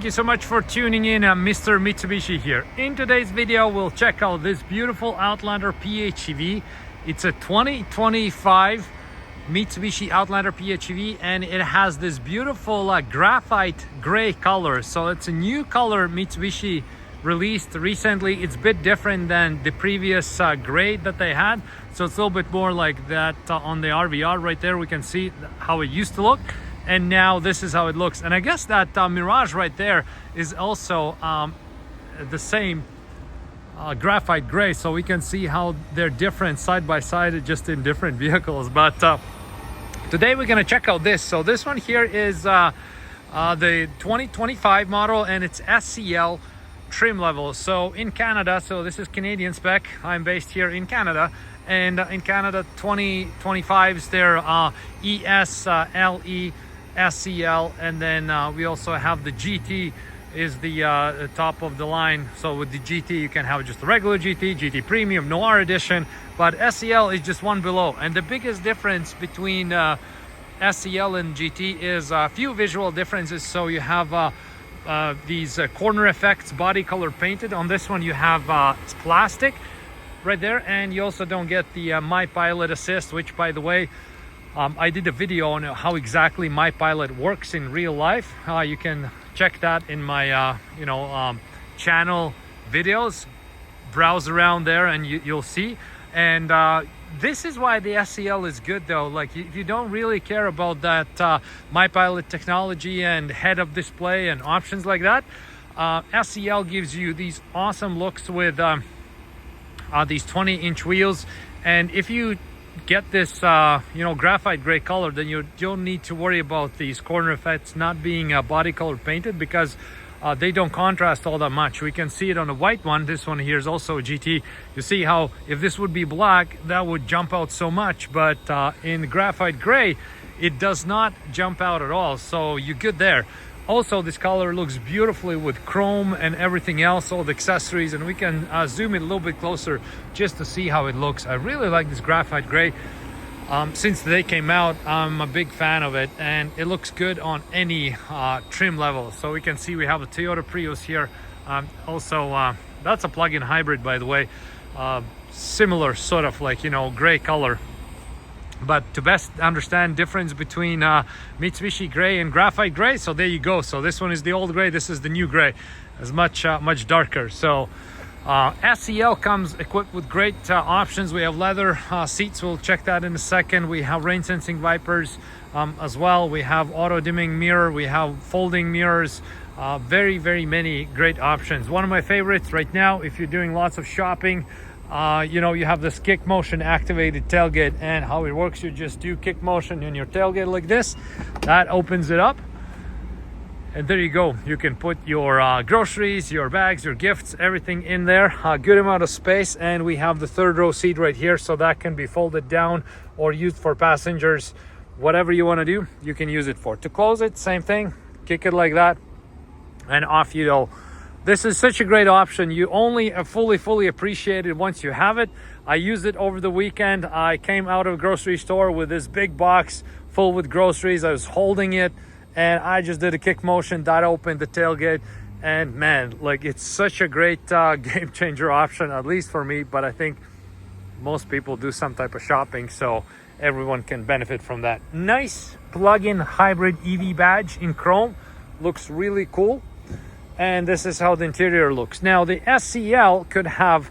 Thank you so much for tuning in. I'm Mr. Mitsubishi here. In today's video, we'll check out this beautiful Outlander PHEV. It's a 2025 Mitsubishi Outlander PHEV, and it has this beautiful graphite gray color. So it's a new color Mitsubishi released recently. It's a bit different than the previous gray that they had. So it's a little bit more like that on the RVR right there. We can see how it used to look. And now this is how it looks. And I guess that Mirage right there is also the same graphite gray. So we can see how they're different side by side, just in different vehicles. But today we're gonna check out this. So this one here is the 2025 model, and it's SEL trim level. So in Canada, so this is Canadian spec. I'm based here in Canada. And in Canada, 2025s, they're ES, LE, SEL, and then we also have the GT is the top of the line. So with the GT, you can have just the regular GT, GT Premium, Noir Edition, but SEL is just one below. And the biggest difference between SEL and GT is a few visual differences. So you have these corner effects, body color painted. On this one, you have plastic right there, and you also don't get the My Pilot Assist, which, by the way, I did a video on how exactly My Pilot works in real life. You can check that in my channel videos. Browse around there and you'll see. And this is why the SEL is good, though. Like, if you don't really care about that My Pilot technology and head-up display and options like that, SEL gives you these awesome looks with these 20-inch wheels. And if you get this graphite gray color, then you don't need to worry about these corner effects not being body color painted, because they don't contrast all that much. We can see it on the white one. This one here is also a GT. You see how if this would be black, that would jump out so much, but in graphite gray, it does not jump out at all. So you're good there. Also, this color looks beautifully with chrome and everything else, all the accessories, and we can zoom in a little bit closer just to see how it looks. I really like this graphite gray. Since they came out, I'm a big fan of it, and it looks good on any trim level. So we can see we have a Toyota Prius here. Also, that's a plug-in hybrid, by the way. Similar sort of like, gray color. But to best understand difference between Mitsubishi gray and graphite gray, so there you go. So this one is the old gray, this is the new gray. It's much darker. So SEL comes equipped with great options. We have leather seats, we'll check that in a second. We have rain sensing wipers as well. We have auto dimming mirror, we have folding mirrors. Very many great options. One of my favorites right now, if you're doing lots of shopping, you have this kick motion activated tailgate, and how it works, you just do kick motion in your tailgate like this. That opens it up, and there you go. You can put your groceries, your bags, your gifts, everything in there. A good amount of space, and we have the third row seat right here, so that can be folded down or used for passengers. Whatever you want to do, you can use it for. To close it, same thing, kick it like that, and off you go. This is such a great option. You only fully appreciate it once you have it. I used it over the weekend. I came out of a grocery store with this big box full with groceries. I was holding it, and I just did a kick motion that opened the tailgate. And man, like, it's such a great game changer option, at least for me. But I think most people do some type of shopping, so everyone can benefit from that. Nice plug-in hybrid EV badge in chrome. Looks really cool. And this is how the interior looks. Now, the SEL could have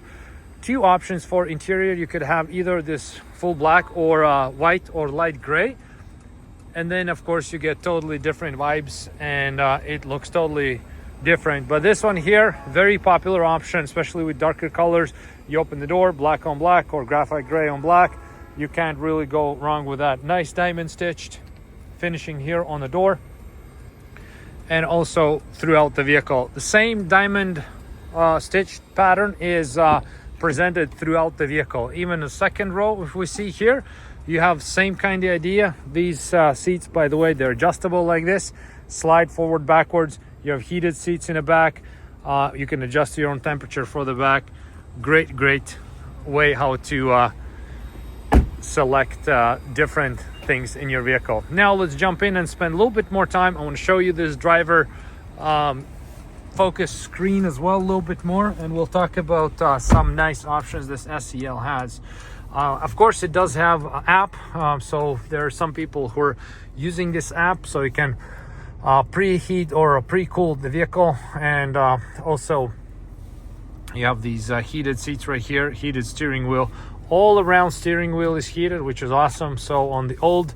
two options for interior. You could have either this full black or white or light gray. And then, of course, you get totally different vibes, and it looks totally different. But this one here, very popular option, especially with darker colors. You open the door, black on black or graphite gray on black. You can't really go wrong with that. Nice diamond stitched finishing here on the door, and also throughout the vehicle. The same diamond stitched pattern is presented throughout the vehicle. Even the second row, if we see here, you have same kind of idea. These seats, by the way, they're adjustable like this, slide forward, backwards. You have heated seats in the back. You can adjust your own temperature for the back. Great way how to select different things in your vehicle. Now let's jump in and spend a little bit more time. I want to show you this driver focus screen as well a little bit more, and we'll talk about some nice options this SEL has. Of course, it does have an app, so there are some people who are using this app, so you can preheat or pre-cool the vehicle, and also you have these heated seats right here, heated steering wheel. All around steering wheel is heated, which is awesome. So on the old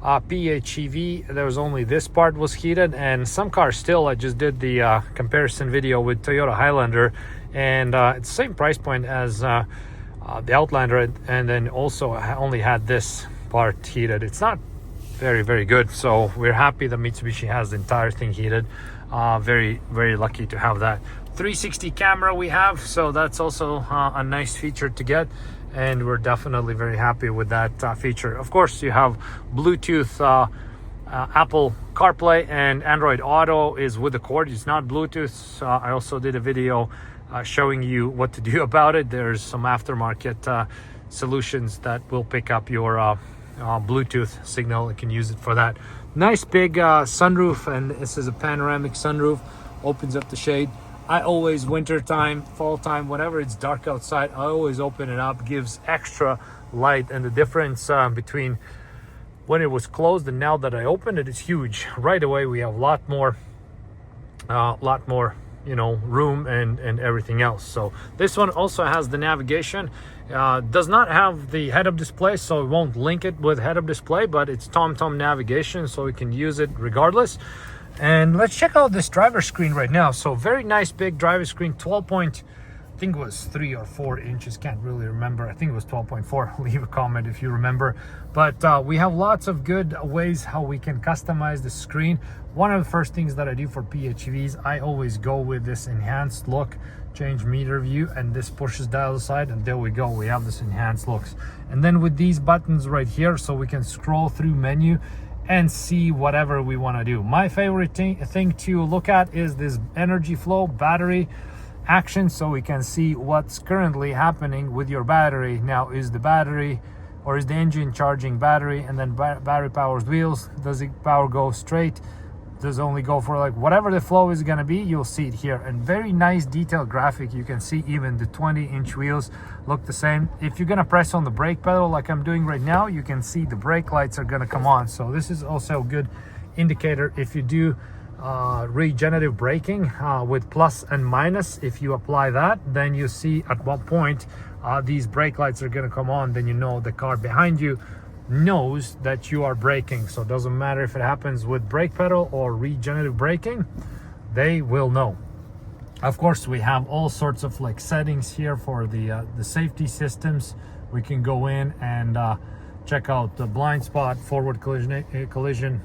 PHEV, there was only this part was heated, and some cars still. I just did the comparison video with Toyota Highlander, and it's the same price point as the Outlander, and then also only had this part heated. It's not very good, so we're happy that Mitsubishi has the entire thing heated. Very lucky to have that. 360 camera we have, so that's also a nice feature to get, and we're definitely very happy with that feature. Of course, you have Bluetooth, Apple CarPlay, and Android Auto is with the cord. It's not Bluetooth. I also did a video showing you what to do about it. There's some aftermarket solutions that will pick up your Bluetooth signal. You can use it for that. Nice big sunroof, and this is a panoramic sunroof, opens up the shade. I always, winter time, fall time, whenever it's dark outside, I always open it up, gives extra light, and the difference between when it was closed and now that I opened it is huge. Right away we have a lot more room and everything else. So this one also has the navigation. Does not have the head-up display, so it won't link it with head-up display, but it's TomTom navigation, so we can use it regardless. And let's check out this driver screen right now. So very nice big driver screen, 12 point, I think it was 3 or 4 inches, can't really remember. I think it was 12.4. Leave a comment if you remember. But we have lots of good ways how we can customize the screen. One of the first things that I do for PHEVs, I always go with this enhanced look, change meter view, and this pushes dial aside, and there we go, we have this enhanced looks. And then with these buttons right here, so we can scroll through menu and see whatever we want to do. My favorite thing to look at is this energy flow, battery action, so we can see what's currently happening with your battery. Now, is the battery or is the engine charging battery, and then battery powers wheels? Does the power go straight? Does it only go for, like, whatever the flow is going to be? You'll see it here. And very nice detailed graphic. You can see even the 20-inch wheels look the same. If you're going to press on the brake pedal like I'm doing right now, you can see the brake lights are going to come on. So this is also a good indicator if you do regenerative braking with plus and minus. If you apply that, then you see at what point these brake lights are going to come on. Then you know the car behind you knows that you are braking. So it doesn't matter if it happens with brake pedal or regenerative braking, they will know. Of course, we have all sorts of like settings here for the safety systems. We can go in and check out the blind spot, forward collision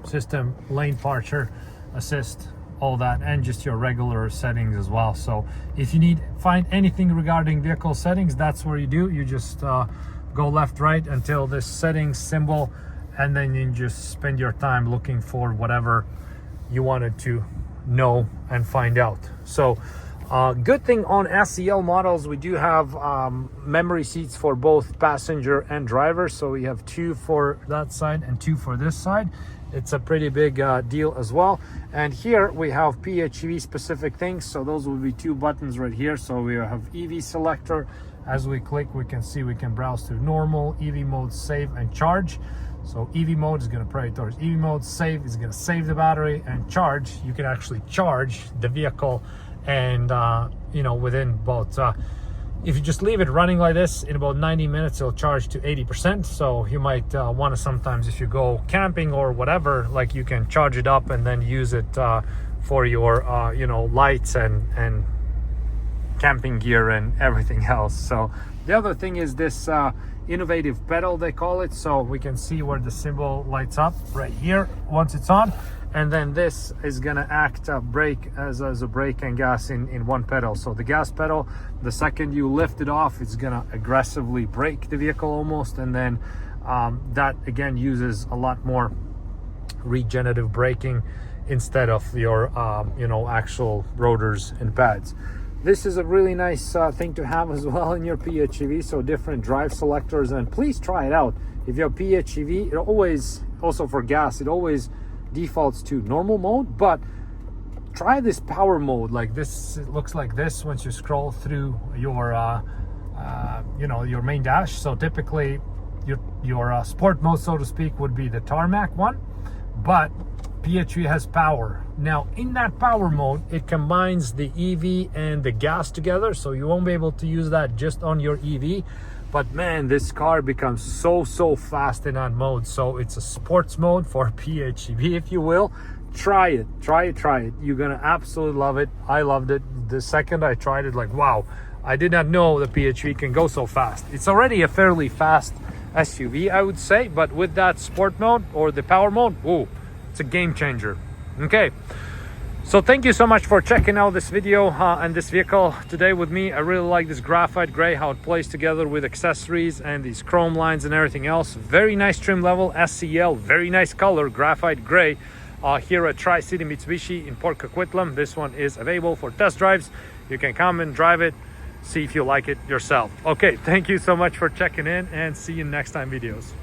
system, lane departure assist, all that, and just your regular settings as well. So if you find anything regarding vehicle settings, that's where you do. You just go left, right until this settings symbol, and then you just spend your time looking for whatever you wanted to know and find out. So good thing on SEL models, we do have memory seats for both passenger and driver. So we have 2 for that side and 2 for this side. It's a pretty big deal as well. And here we have PHEV specific things. So those will be 2 buttons right here. So we have EV selector. As we click, we can see we can browse through normal, EV mode, save, and charge. So EV mode is going to prioritize EV mode, save is going to save the battery, and charge, you can actually charge the vehicle, and within about if you just leave it running like this, in about 90 minutes it'll charge to 80%. So you might want to, sometimes if you go camping or whatever, like, you can charge it up and then use it for your lights and camping gear and everything else. So the other thing is this innovative pedal, they call it. So we can see where the symbol lights up right here once it's on, and then this is gonna act brake as a brake and gas in one pedal. So the gas pedal, the second you lift it off, it's gonna aggressively brake the vehicle almost, and then that again uses a lot more regenerative braking instead of your actual rotors and pads. This is a really nice thing to have as well in your PHEV, so different drive selectors, and please try it out. If you have PHEV, it always, also for gas, it always defaults to normal mode, but try this power mode. Like this, it looks like this once you scroll through your you know, your main dash. So typically your sport mode, so to speak, would be the tarmac one, but PHEV has power. Now in that power mode, it combines the EV and the gas together, so you won't be able to use that just on your EV. But man, this car becomes so fast in that mode. So it's a sports mode for PHEV, if you will. Try it. You're gonna absolutely love it. I loved it the second I tried it. Like, wow, I did not know the PHEV can go so fast. It's already a fairly fast SUV, I would say, but with that sport mode or the power mode, whoa, it's a game changer. Okay, so thank you so much for checking out this video and this vehicle today with me. I really like this graphite gray, how it plays together with accessories and these chrome lines and everything else. Very nice trim level, SEL, very nice color, graphite gray. Here at Tri-City Mitsubishi in Port Coquitlam. This one is available for test drives. You can come and drive it, see if you like it yourself. Okay, thank you so much for checking in, and see you in next time videos.